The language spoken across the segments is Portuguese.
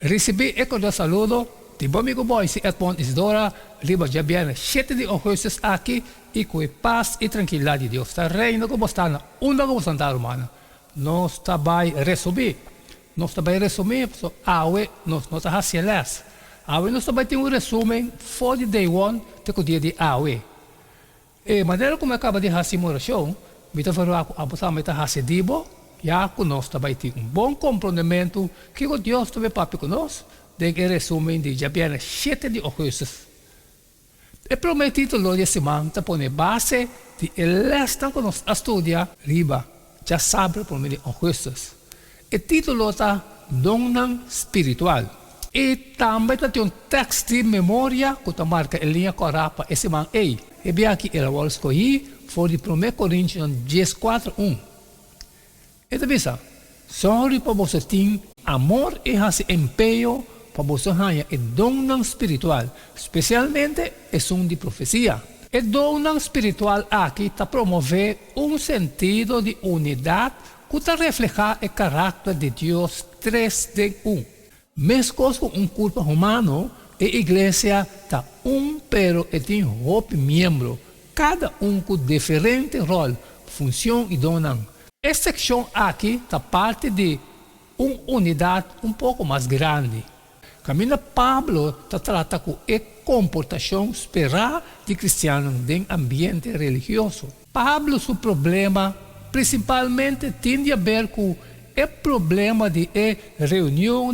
Recebi e cordial saludo de bom amigo boy, si Edmond Isidora, riba já viene 7 de ojos aqui e com paz e tranquilidade de Deus. Está reino como está na onda como Santa Romana. Nós está vai resumir. Nós está vai resumir, so awe nós está fazendo les. Awe nós está vai ter resumo for the day one, te o dia de awe. E maneira como acaba de fazer oração, me está falando a você me está fazendo já conosco vai ter bom compreendimento que o Deus também papi conosco, de que resumen de já viene 7 de ojos. E prometido lo de semana te pone base de elesta que nos estudia riba, já sabe por meio de ojos. E título está Donan Espiritual. E também tem um texto de memória que está marca em linha corrapa esse semana. E bem aqui ela vai escolher for de 1 Coríntios 10:4-1. Então, pensa, sorry para você ter amor e esse empenho para você ganhar o dom espiritual, especialmente é um de profecia. O dom espiritual aqui está promover sentido de unidade que está reflejar o caráter de Deus 3 em 1. Mesmo com corpo humano, a igreja está pero tem 8 membros, cada com diferente rol, função e dom. Esta seção aqui está parte de uma unidade pouco mais grande. Caminho Pablo está tratando com a comportação esperada de cristianos em ambiente religioso. Pablo, seu problema principalmente tem a ver com o problema de reunião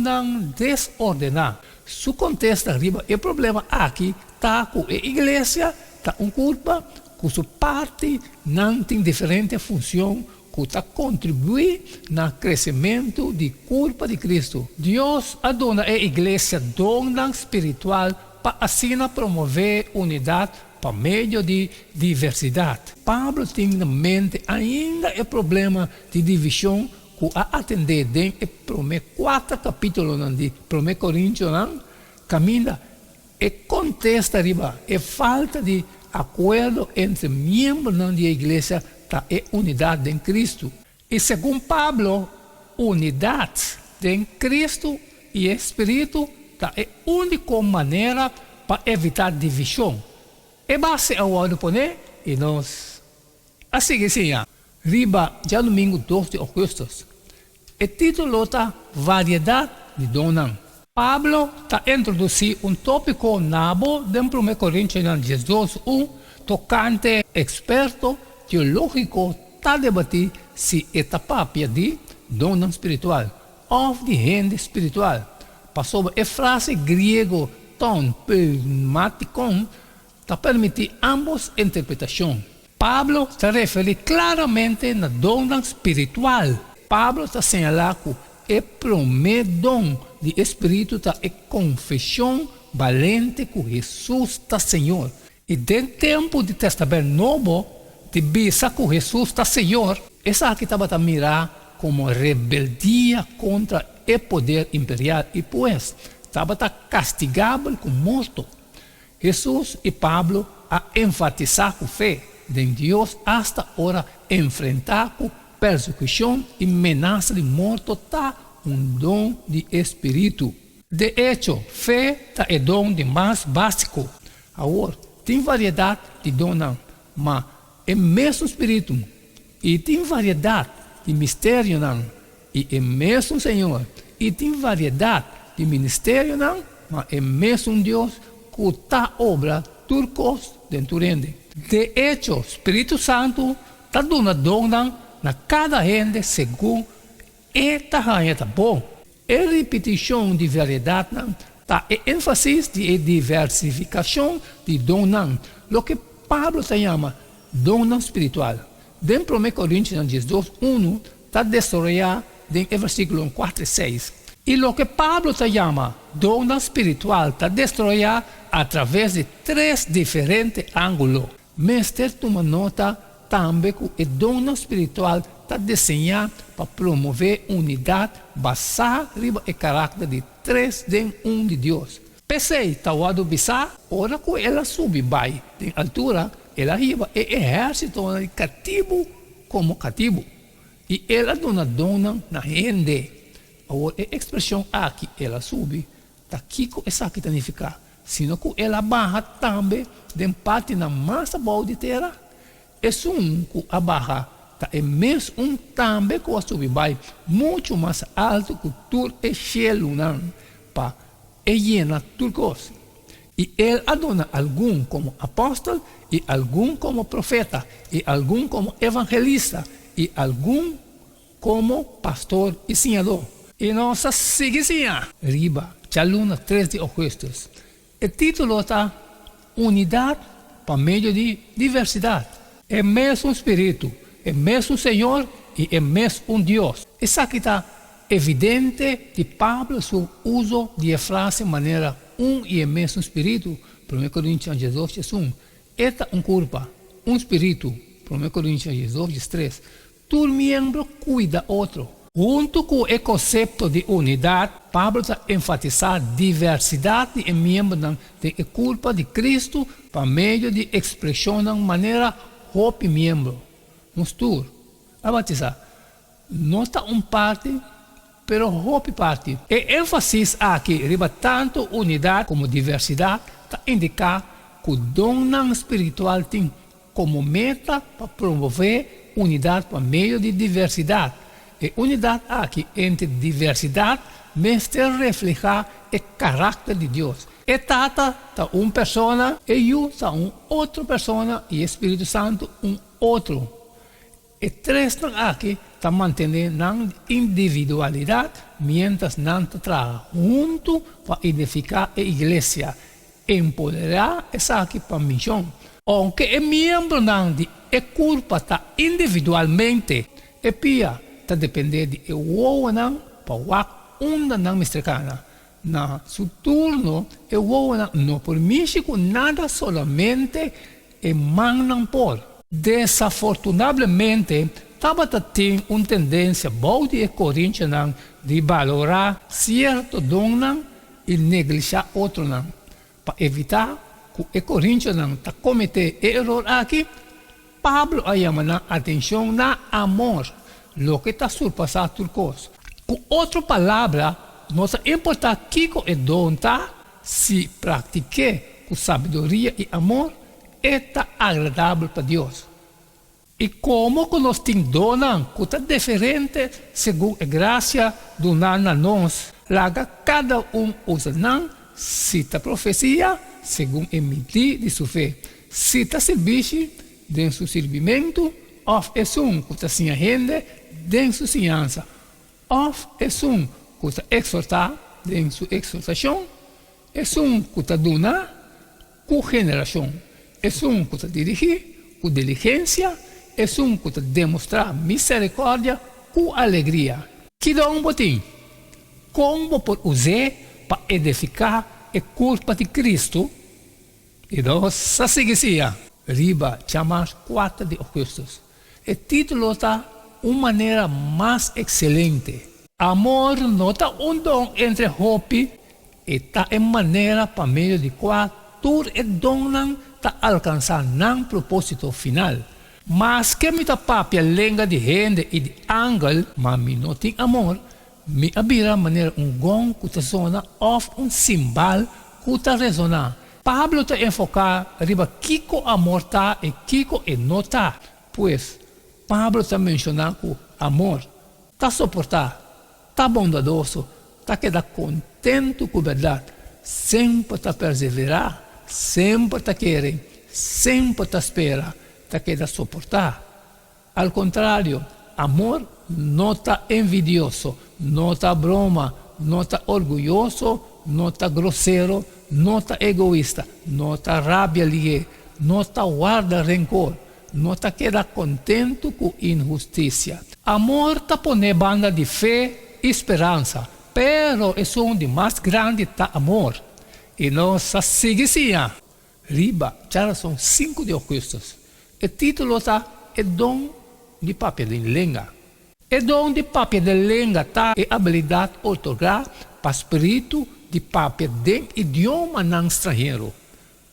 desordenada. Su contexto arriba, o problema aqui está com a igreja, está culpa, com sua parte não tem diferente função, que está contribuindo no crescimento de culpa de Cristo. Deus adona a igreja dom espiritual para assim promover unidade por meio de diversidade. Pablo tem na mente ainda o problema de divisão que a atender em o primeiro 4 capítulos de 1 Coríntios, caminha e contesta arriba a falta de acordo entre membros da igreja é unidade em Cristo. E segundo Pablo, unidade em Cristo e Espírito é a única maneira para evitar divisão. E base ao ano poner e nós assim, riba já domingo 12 de agosto. O título está Variedade de Donan. Pablo está introduzindo tópico novo de 1 Coríntios 12:1, tocante experto teológico está debatir se etapa de dom espiritual ou de renda espiritual. Passou a frase grego ton pneumaticon está permitir ambas interpretações. Pablo se refere claramente na dom espiritual. Pablo está assinalando que o primeiro dom de espírito está a confissão valente que Jesus está Senhor. E dentro do tempo do Testamento Novo, de bisa que Jesus está Senhor, essa aqui estava a mirar como rebeldia contra o poder imperial e pois estava castigável com morto. Jesus e Pablo a enfatizar com fé em Deus hasta hora enfrentar com persecução e ameaça de morte está dom de espírito. De hecho, fé está o dom de mais básico. Agora, tem variedade de dom, mas é mesmo espírito e tem variedade de mistério não e é mesmo Senhor e tem variedade de ministério não mas é mesmo Deus que está obra turcos dentro dele. De hecho, Espírito Santo está dando dom na cada gente segundo esta rainha tá bom. A repetição de variedade está ênfase de diversificação de dom não, o que Pablo se chama dom espiritual. Dentro de 1 Coríntios 12:1 está desarrollado em versículo 4 e 6. E o que Pablo se chama dom espiritual está desarrollado através de 3 diferentes ângulos. Mestre toma nota também que o dom espiritual está desenhado para promover unidade basada no caráter de 3 em 1 de Deus. Pensei, está o lado bizarro, ora que ela sube, vai, em altura, ela arriba e exército cativo como cativo. E ela dona na gente. a expressão aqui, ela sube, tá Kiko essa que significa, sino que ela barra também de parte na massa boa de terra, é que a barra tá é mesmo também que a subir vai muito mais alto que tudo é cielo, não, para llenar tudo coisa. E ele adona algum como apóstolo, e algum como profeta, e algum como evangelista, e algum como pastor e senhador. E nossa seguizinha, riba, chaluna 3 de agosto. O título está Unidade para meio de diversidade. É mesmo Espírito, é mesmo Senhor e é mesmo Deus. Isso aqui está evidente de Pablo seu uso de frase de maneira e é mesmo Espírito. 1 Coríntios 18, 1. Esta culpa, Espírito. 1 Coríntios 18, 3. Todo membro cuida outro. Junto com o conceito de unidade, Pablo está enfatizando diversidade de membros da culpa de Cristo para meio de expressão de maneira hope membro. Mostur, a batizar, não está parte, pero hope parte. E ênfase aqui, riba tanto unidade como diversidade, está indicar que o dom espiritual tem como meta para promover unidade para meio de diversidade. E unidade aqui entre diversidade, mestre reflejar o caráter de Deus. E tata está uma pessoa, e eu está outra pessoa, e Espírito Santo outro. E três aqui está mantendo a individualidade, mientras não trabalha junto para edificar a igreja, empoderar essa aqui para a missão. Aunque é membro de é culpa está individualmente, e pia está dependendo de o não para o não mistricana. Na seu turno, o não permite que nada solamente é manam por. Desafortunadamente, Tabata tem uma tendência boa de Coríntios de valorar certo dom e negligenciar outro. Para evitar que o Coríntios está cometendo erro aqui, Pablo chama a atenção na amor, o que está surpassando tudo coisa. Com outra palavra, nossa importa que o dom está, se pratique com sabedoria e amor, está agradável para Deus. E como que nós temos donas que está diferente segundo a graça donada a nós, laga cada usa não, cita profecia, segundo a medida de sua fé, cita serviço, de seu servimento, ou é que está sem renda, de sua ciência, ou é que está exortar, de sua exortação, é que está donando com generação. É que está dirigir com diligência, é que está demonstrar misericórdia com alegria. Que dá botim? Como por usar para edificar a culpa de Cristo? E nós seguimos. Riba, chamamos 4 de agosto. O título está uma maneira mais excelente. Amor não está dom entre hope e está em maneira para meio de qual tudo é dom está alcançando um propósito final. Mas que me está papia lenga de rende e de ângulo, mas me não tem amor, me abira maneira gong que está zona ou símbolo que está resonar. Pablo está enfocar riba Kiko amor está e Kiko não está. Pois, Pablo está mencionando que o amor está suportar, está bondadoso, está quedar contente com a verdade, sempre está perseverar, sempre está querer, sempre está espera, está quedar suportar. Ao contrário, amor não está envidioso, não está broma, não está orgulhoso, não está grosseiro, não está egoísta, não está rabia ali, não está guarda rancor, não está queda contente com injustiça. Amor está pondo banda de fé e esperança, pero é onde mais grande está amor. E nós seguimos. Riba, já são 5 de agosto. O título está é dom de papel de língua. O dom de papel de língua está é habilidade otorgar para espírito de papel de idioma não estrangeiro.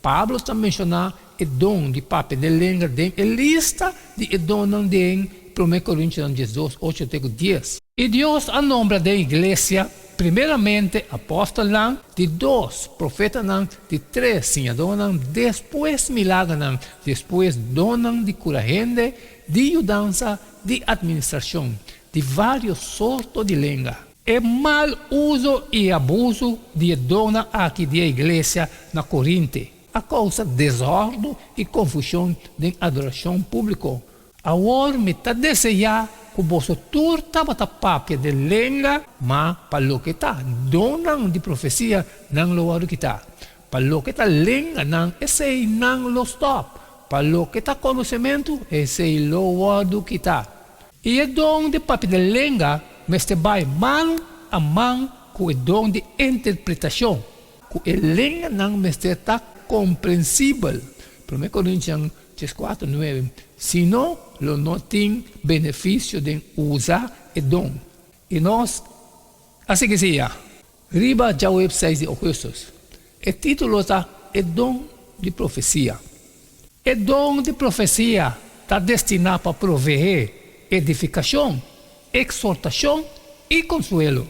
Pablo está mencionando o dom de papel de língua de lista de dom de 1 Coríntios 12, 8 até 10. E Deus a nombra da igreja, primeiramente apóstolo, de 2 profetas, de 3 senhadores, depois milagres, depois donas de cura gente, de ajudança, de administração, de vários sortos de língua. É mal uso e abuso de dona aqui da igreja na Corinto, a causa desordem e confusão de adoração pública. Agora me está desejando que você turta bata papia de língua, mas para o que está, dona de profecia não lo que está. Para o que está língua, não, esse não lo stop. Para o que está conhecimento, esse lo que está. E o dom de papia de língua, mas te vai mão a mão com o dom de interpretação. Que a língua não me está compreensível. 1 Coríntios 4, 9. Senão, não tem benefício de usar o dom. E nós, assim que seja, riba já o website de Augustus. O título está o dom de profecia. O dom de profecia está destinado para prover edificação, exortação e consuelo.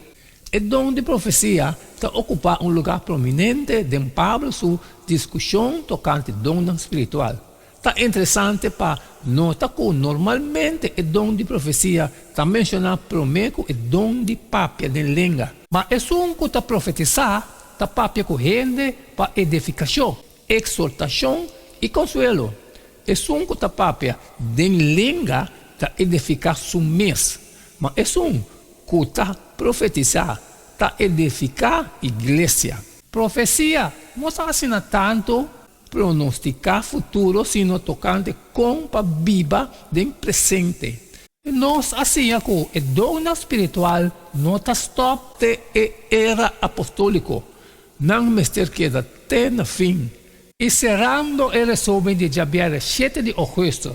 O dom de profecia está ocupar um lugar prominente de Pablo sua discussão tocante dom espiritual. Está interessante para notar que normalmente o dom de profecia está mencionado primeiro o dom de papia de língua. Mas é um que está profetizar, está papia corrente para edificação, exortação e consuelo. É um que está papia de língua para edificar su mês. Mas é um que está profetizar, para edificar a igreja. Profecia não está assinando tanto pronosticar futuro, sino tocante com a viva do presente. E nós, assim, o dom espiritual não está stop de era apostólico, não mestre queda até no fim. E cerrando o resumo de Javier 7 de agosto.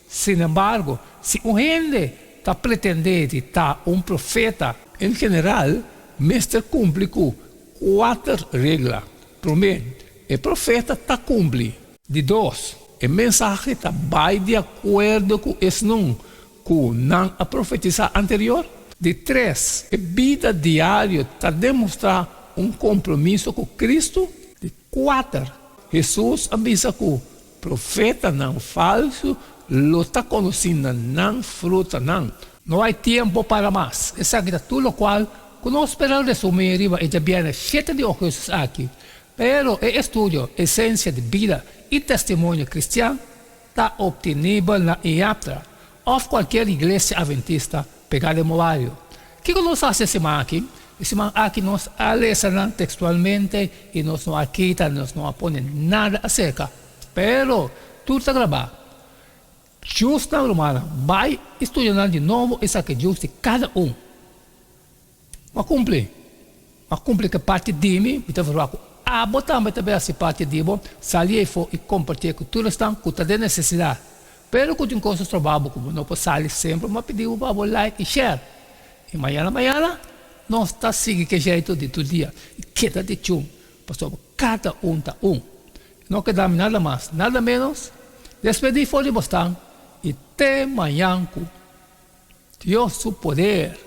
Sin embargo, se o gente está pretendendo estar profeta, em geral, mestre cumpre com 4 regras. Primeiro, o profeta está cumprindo. De 2, o mensagem está bem de acordo com esse não, com a profetizar anterior. De 3, a vida diária está demonstrando um compromisso com Cristo. De 4, Jesus avisa que o profeta não falso lo está conhecendo não fruta não. Não há tempo para mais. Essa é tudo o qual, que nós esperamos resumir arriba e já viene 7 de agosto aqui. Pero el estudio, esencia de vida y testimonio cristiano está obtenible na IAPTRA ou qualquer igreja adventista pegada em horário. O que nós fazemos semana aqui? Semana aqui nós analisamos textualmente e nós não quita, nós não ponemos nada acerca. Pero tudo está gravado. Justo na romana, vai estudando de novo essa que justo de cada um. Mas cumpre que parte de mim, me está falando. Botar também essa parte de bom, sair e compartilhar com todos estão com toda necessidade. Pero com tem coisas trabalho como não pode sair sempre, mas pedir o babo like e share. E amanhã nós está seguindo que jeito de todo dia. E queda de chum, pastor, cada tá Não quedamos nada mais, nada menos. Despedir fora de bastante e até amanhã com Deus seu poder.